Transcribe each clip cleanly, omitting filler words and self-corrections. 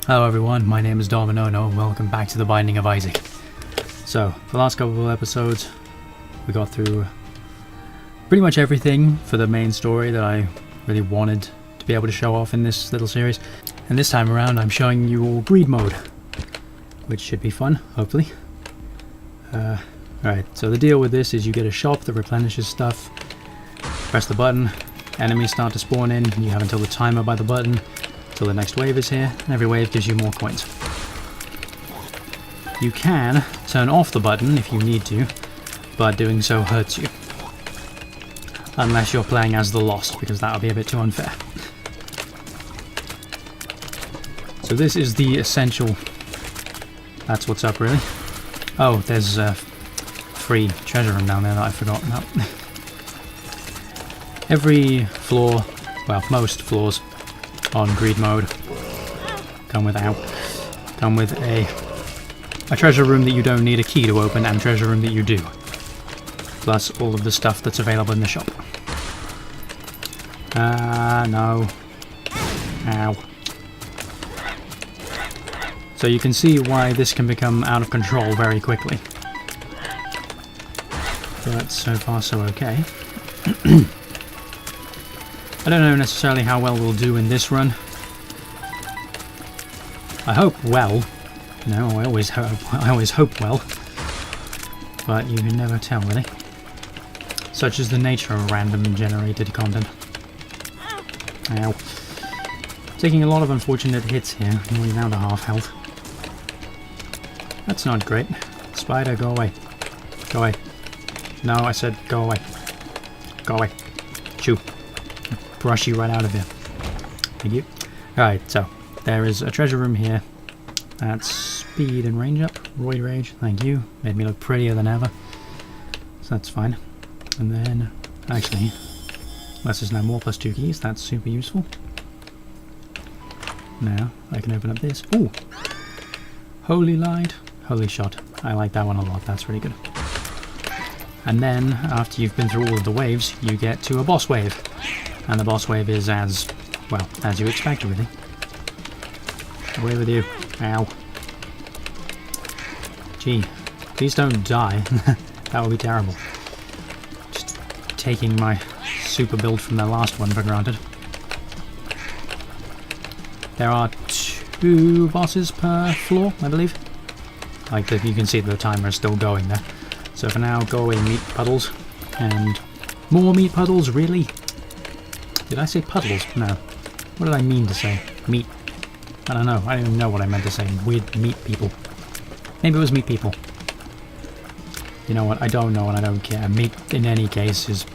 Hello everyone, my name is Dominono and welcome back to The Binding of Isaac. So, the last couple of episodes, we got through pretty much everything for the main story that I really wanted to be able to show off in this little series. And this time around I'm showing you all greed mode, which should be fun, hopefully. Alright, so the deal with this is you get a shop that replenishes stuff, press the button, enemies start to spawn in, you have until the timer by the button, till the next wave is here, and every wave gives you more coins. You can turn off the button if you need to, but doing so hurts you. Unless you're playing as the Lost, because that would be a bit too unfair. So this is the essential... That's what's up, really. Oh, there's a free treasure room down there that I forgot about. Every floor, well, most floors on greed mode come with a treasure room that you don't need a key to open and treasure room that you do, plus all of the stuff that's available in the shop. No. Ow. So you can see why this can become out of control very quickly, but so far so okay. I don't know necessarily how well we'll do in this run. I hope well. No, I always hope well. But you can never tell, really. Such is the nature of random generated content. Ow. Taking a lot of unfortunate hits here. I'm only down to half health. That's not great. Spider, go away. Go away. No, I said go away. Go away. Shoo. Brush you right out of here. Thank you. Alright, so there is a treasure room here. That's speed and range up. Roid Rage, thank you. Made me look prettier than ever. So that's fine. And then, actually, less is no more plus 2 keys. That's super useful. Now, I can open up this. Ooh! Holy Light. Holy Shot. I like that one a lot. That's really good. And then, after you've been through all of the waves, you get to a boss wave. And the boss wave is as, well, as you expect, really. Away with you. Ow. Gee, please don't die. That would be terrible. Just taking my super build from the last one for granted. There are 2 bosses per floor, I believe. Like, you can see the timer is still going there. So for now, go away, meat puddles. And more meat puddles, really? Did I say puddles? No. What did I mean to say? Meat. I don't know. I don't even know what I meant to say. Weird meat people. Maybe it was meat people. You know what? I don't know and I don't care. Meat, in any case, is...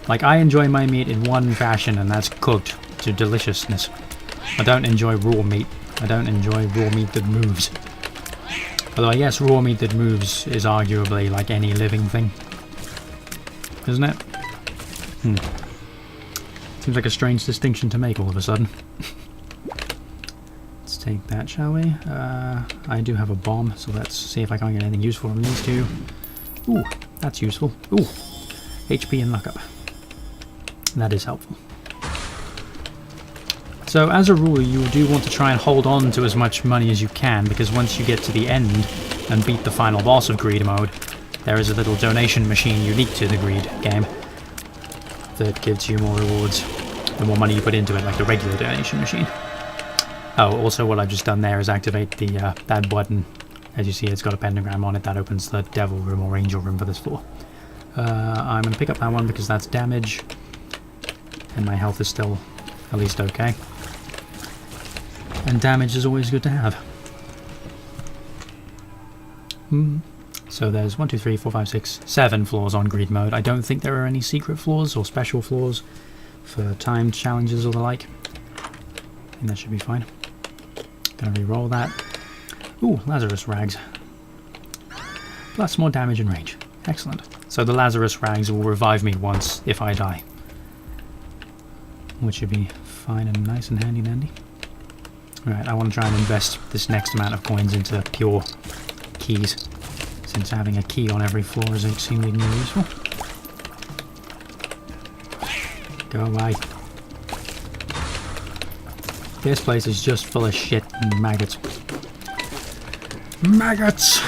Like, I enjoy my meat in one fashion, and that's cooked to deliciousness. I don't enjoy raw meat. I don't enjoy raw meat that moves. Although I guess raw meat that moves is arguably like any living thing. Isn't it? Seems like a strange distinction to make all of a sudden. Let's take that, shall we? I do have a bomb, so let's see if I can't get anything useful from these two. Ooh, that's useful. Ooh, HP and luck up. That is helpful. So as a rule, you do want to try and hold on to as much money as you can, because once you get to the end and beat the final boss of greed mode, there is a little donation machine unique to the greed game that gives you more rewards the more money you put into it, like the regular donation machine. Oh, also what I've just done there is activate the that button. As you see, it's got a pentagram on it that opens the devil room or angel room for this floor. I'm going to pick up that one because that's damage, and my health is still at least okay. And damage is always good to have. So there's 1, 2, 3, 4, 5, 6, 7 floors on greed mode. I don't think there are any secret floors or special floors for timed challenges or the like. I think that should be fine. Gonna re-roll that. Ooh, Lazarus Rags. Plus more damage and range. Excellent. So the Lazarus Rags will revive me once if I die. Which should be fine and nice and handy dandy. Alright, I want to try and invest this next amount of coins into pure keys, since having a key on every floor is extremely useful. Go away. This place is just full of shit and maggots. Maggots!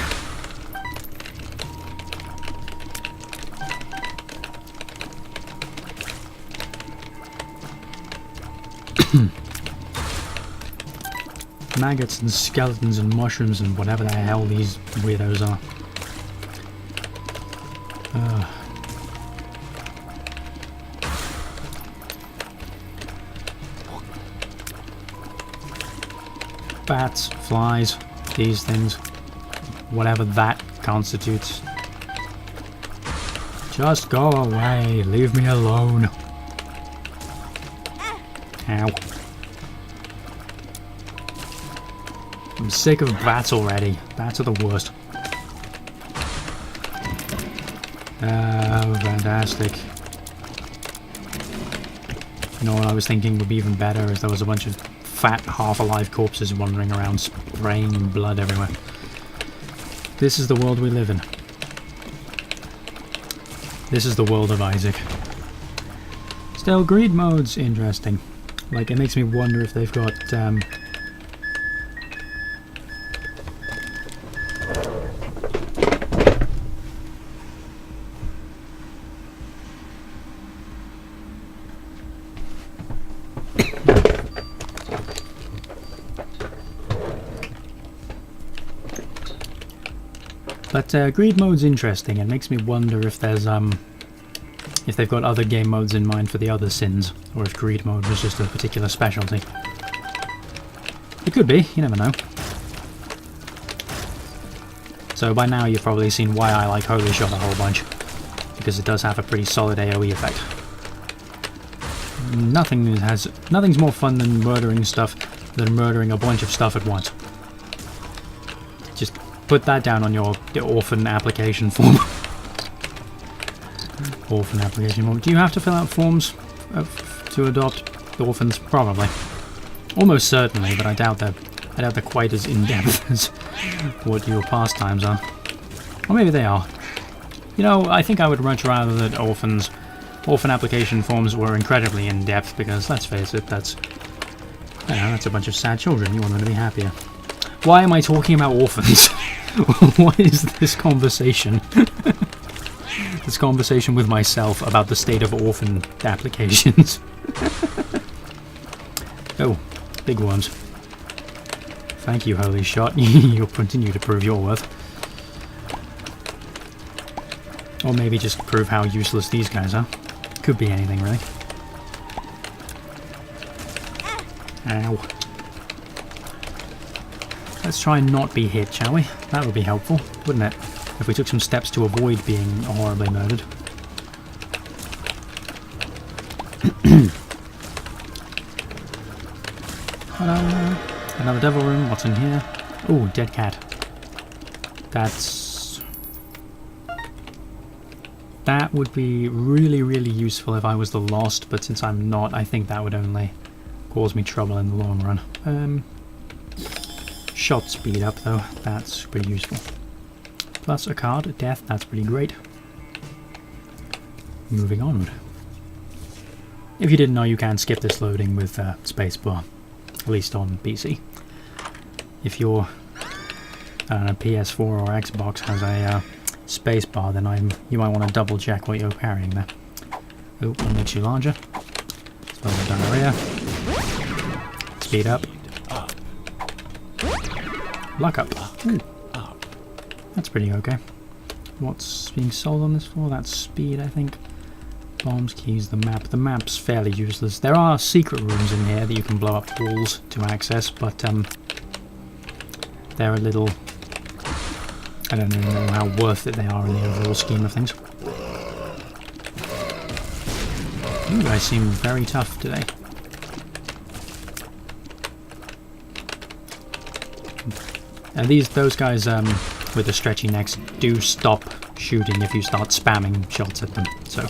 Maggots and skeletons and mushrooms and whatever the hell these weirdos are. Bats, flies, these things, whatever that constitutes. Just go away, leave me alone. Ow. I'm sick of bats already. Bats are the worst. Oh, fantastic. You know what I was thinking would be even better is there was a bunch of fat, half-alive corpses wandering around, spraying blood everywhere. This is the world we live in. This is the world of Isaac. Still, greed mode's interesting. Like, it makes me wonder if they've got, But greed mode's interesting. It makes me wonder if there's if they've got other game modes in mind for the other sins, or if greed mode was just a particular specialty. It could be. You never know. So by now you've probably seen why I like Holy Shot a whole bunch, because it does have a pretty solid AoE effect. Nothing's more fun than murdering stuff than murdering a bunch of stuff at once. Just put that down on your orphan application form. Orphan application form. Do you have to fill out forms to adopt orphans? Probably. Almost certainly, but I doubt they're quite as in-depth as what your pastimes are. Or maybe they are. You know, I think I would much rather that orphan application forms were incredibly in-depth, because let's face it, that's a bunch of sad children. You want them to be happier. Why am I talking about orphans? What is this conversation? This conversation with myself about the state of orphan applications. Oh, big worms. Thank you, Holy Shot. You'll continue to prove your worth. Or maybe just prove how useless these guys are. Could be anything, really. Ow. Let's try and not be hit, shall we? That would be helpful, wouldn't it? If we took some steps to avoid being horribly murdered. Hello. Another devil room. What's in here? Oh, dead cat. That would be really, really useful if I was the Lost, but since I'm not, I think that would only cause me trouble in the long run. Shot speed up though, that's pretty useful. Plus a card, death, that's pretty great. Moving onward. If you didn't know, you can skip this loading with spacebar, at least on PC. If your PS4 or Xbox has a spacebar, then you might want to double check what you're carrying there. Oh, it makes you larger. Slow diarrhea. Speed up. Luck up. Ooh. That's pretty okay. What's being sold on this floor? That's speed, I think. Bombs, keys, the map. The map's fairly useless. There are secret rooms in here that you can blow up walls to access, but they're a little... I don't even know how worth it they are in the overall scheme of things. You guys seem very tough today. And those guys with the stretchy necks do stop shooting if you start spamming shots at them, so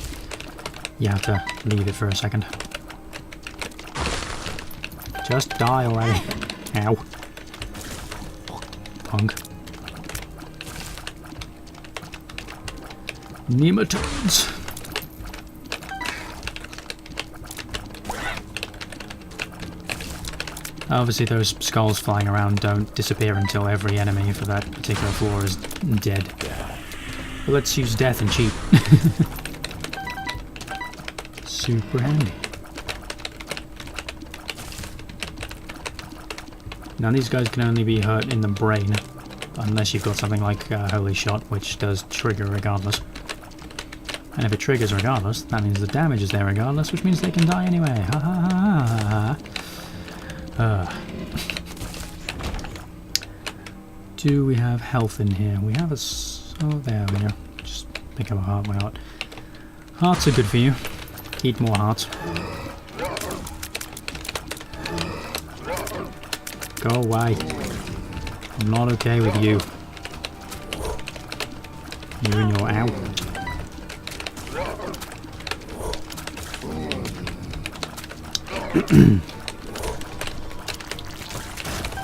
you have to leave it for a second. Just die already. Ow. Punk. Nematodes. Obviously those skulls flying around don't disappear until every enemy for that particular floor is dead. But let's use death and cheat. Super handy. Now these guys can only be hurt in the brain, unless you've got something like Holy Shot, which does trigger regardless. And if it triggers regardless, that means the damage is there regardless, which means they can die anyway. Ha ha ha ha ha. Do we have health in here? We have a... oh, there we go. Just pick up a heart, why not? Hearts are good for you. Eat more hearts. Go away. I'm not okay with you. You and your ow.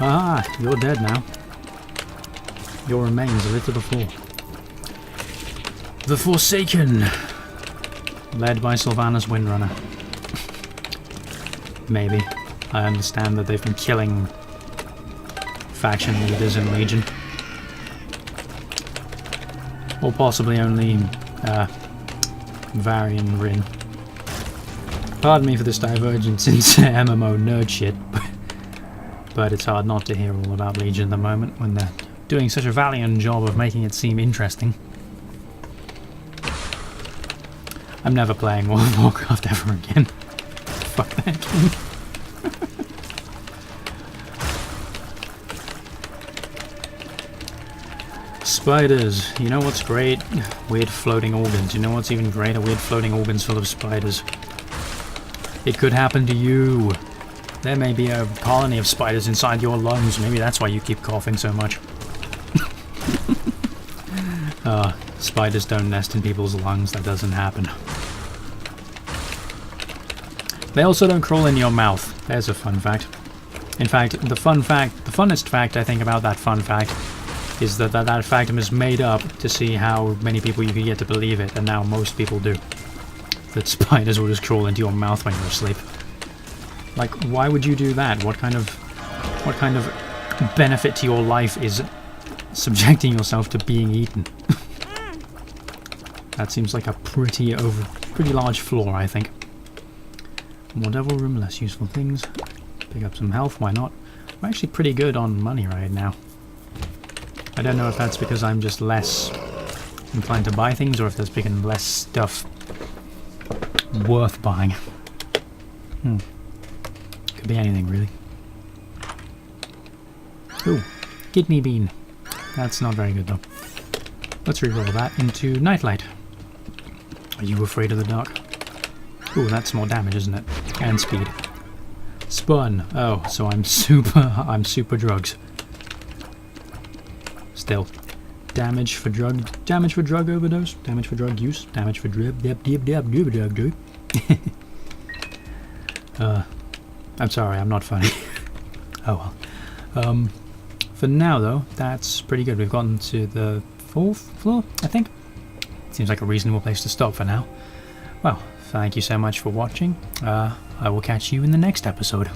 Ah, you're dead now. Your remains are littered the floor. The Forsaken! Led by Sylvanas Windrunner. Maybe. I understand that they've been killing faction leaders in Legion. Or possibly only Varian Rin. Pardon me for this divergence into MMO nerd shit, but it's hard not to hear all about Legion at the moment when they're doing such a valiant job of making it seem interesting. I'm never playing World of Warcraft ever again. Fuck that game. Spiders. You know what's great? Weird floating organs. You know what's even greater? Weird floating organs full of spiders. It could happen to you. There may be a colony of spiders inside your lungs. Maybe that's why you keep coughing so much. Spiders don't nest in people's lungs. That doesn't happen. They also don't crawl in your mouth. There's a fun fact. In fact, the funnest fact I think about that fun fact is that that fact is made up to see how many people you can get to believe it, and now most people do. That spiders will just crawl into your mouth when you're asleep. Like, why would you do that? What kind of benefit to your life is subjecting yourself to being eaten? That seems like a pretty large flaw, I think. More devil room, less useful things. Pick up some health, why not? I'm actually pretty good on money right now. I don't know if that's because I'm just less inclined to buy things, or if there's been less stuff worth buying. Could be anything, really. Ooh, kidney bean. That's not very good, though. Let's reroll that into Nightlight. Are you afraid of the dark? Ooh, that's more damage, isn't it? And speed. Spun. Oh, so I'm super drugs. Still. Damage for drug overdose, damage for drug use, damage for drug. I'm sorry, I'm not funny. Oh well. For now though, that's pretty good. We've gotten to the 4th floor, I think. Seems like a reasonable place to stop for now. Well, thank you so much for watching. I will catch you in the next episode.